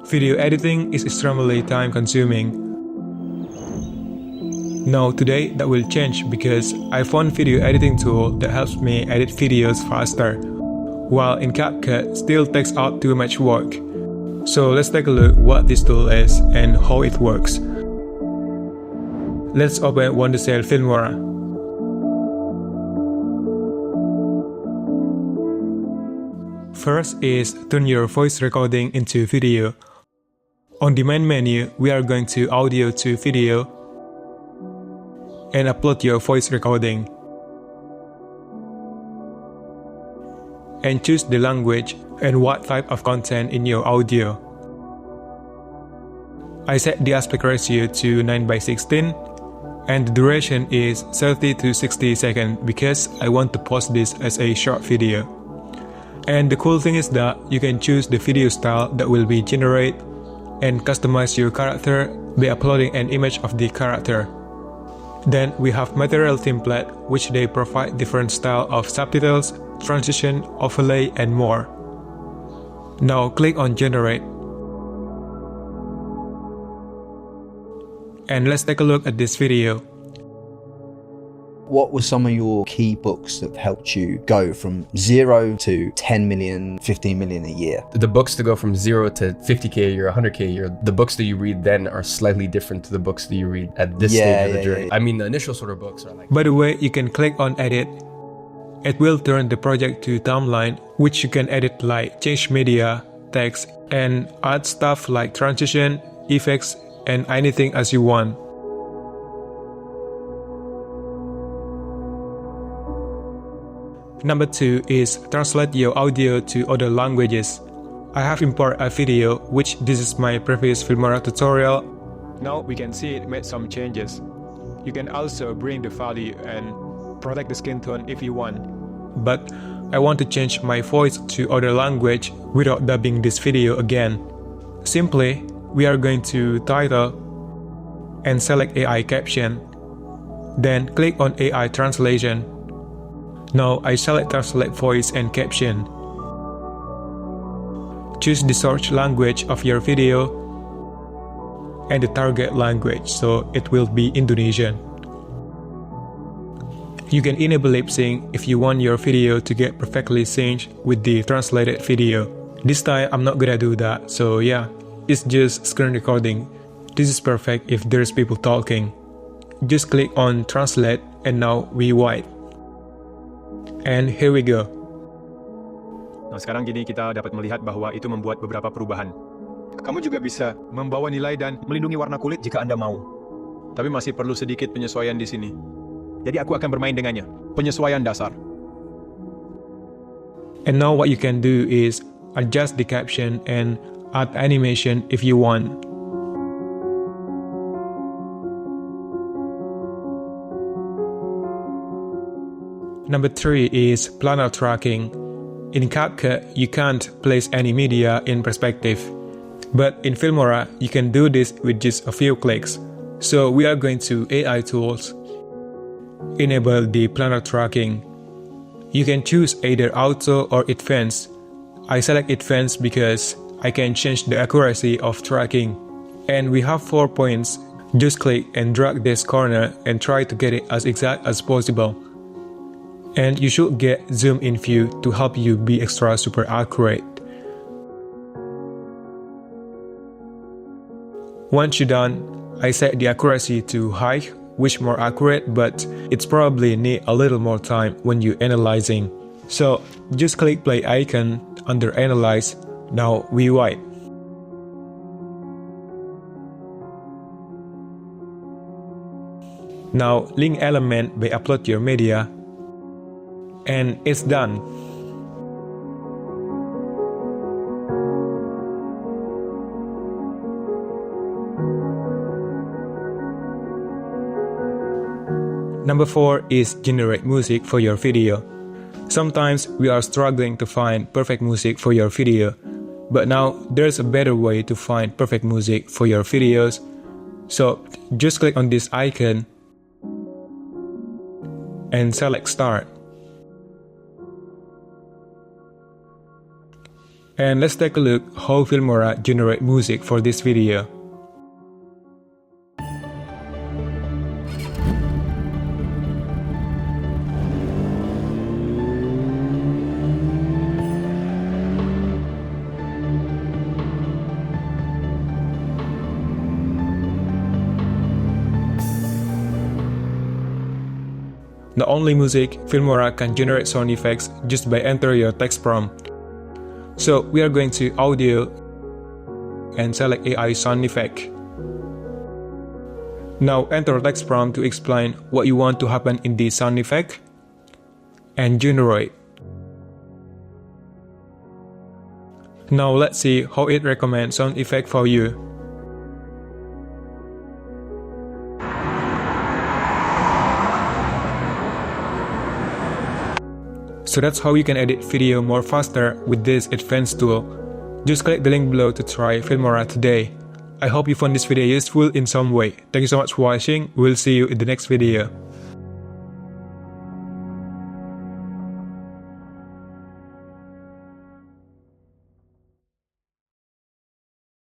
Video editing is extremely time consuming. Now today that will change because I found video editing tool that helps me edit videos faster, while in CapCut still takes out too much work. So let's take a look what this tool is and how it works. Let's open Wondershare Filmora. First is turn your voice recording into video. On the main menu, we are going to audio to video and upload your voice recording. And choose the language and what type of content in your audio. I set the aspect ratio to 9:16 and the duration is 30 to 60 seconds because I want to post this as a short video. And the cool thing is that you can choose the video style that will be generated and customize your character by uploading an image of the character. Then we have material template, which they provide different style of subtitles, transition, overlay, and more. Now click on generate. And let's take a look at this video. What were some of your key books that helped you go from 0 to 10 million, 15 million a year? The books to go from 0 to 50K a year, 100K a year, the books that you read then are slightly different to the books that you read at this stage of the journey. I mean, the initial sort of books are like... By the way, you can click on edit. It will turn the project to timeline, which you can edit like change media, text, and add stuff like transition, effects, and anything as you want. Number 2 is translate your audio to other languages. I have imported a video, which this is my previous Filmora tutorial. Now we can see it made some changes. You can also bring the value and protect the skin tone if you want. But I want to change my voice to other language without dubbing this video again. Simply, we are going to title and select AI caption. Then click on AI translation. Now I select translate voice and caption. Choose the source language of your video and the target language, so it will be Indonesian. You can enable lip sync if you want your video to get perfectly synced with the translated video. This time I'm not gonna do that, so yeah, it's just screen recording. This is perfect if there's people talking. Just click on translate and now we white. And here we go. Nah, sekarang gini kita dapat melihat bahwa itu membuat beberapa perubahan. Kamu juga bisa membawa nilai dan melindungi warna kulit jika Anda mau. Tapi masih perlu sedikit penyesuaian di sini. Jadi aku akan bermain dengannya. Penyesuaian dasar. And now what you can do is adjust the caption and add animation if you want. Number 3 is Planar Tracking. In CapCut, you can't place any media in perspective. But in Filmora, you can do this with just a few clicks. So we are going to AI tools. Enable the Planar Tracking. You can choose either auto or advanced. I select advanced because I can change the accuracy of tracking. And we have 4 points. Just click and drag this corner and try to get it as exact as possible. And you should get zoom in view to help you be extra super accurate. Once you're done, I set the accuracy to high, which more accurate, but it's probably need a little more time when you're analyzing. So just click play icon under analyze. Now we white. Now link element by upload your media. And it's done. Number 4 is generate music for your video. Sometimes we are struggling to find perfect music for your video, but now there's a better way to find perfect music for your videos. So just click on this icon and select start. And let's take a look how Filmora generate music for this video. Not only music, Filmora can generate sound effects just by entering your text prompt. So we are going to audio and select AI sound effect. Now enter text prompt to explain what you want to happen in the sound effect and generate. Now let's see how it recommends sound effect for you. So that's how you can edit video more faster with this advanced tool. Just click the link below to try Filmora today. I hope you found this video useful in some way. Thank you so much for watching. We'll see you in the next video.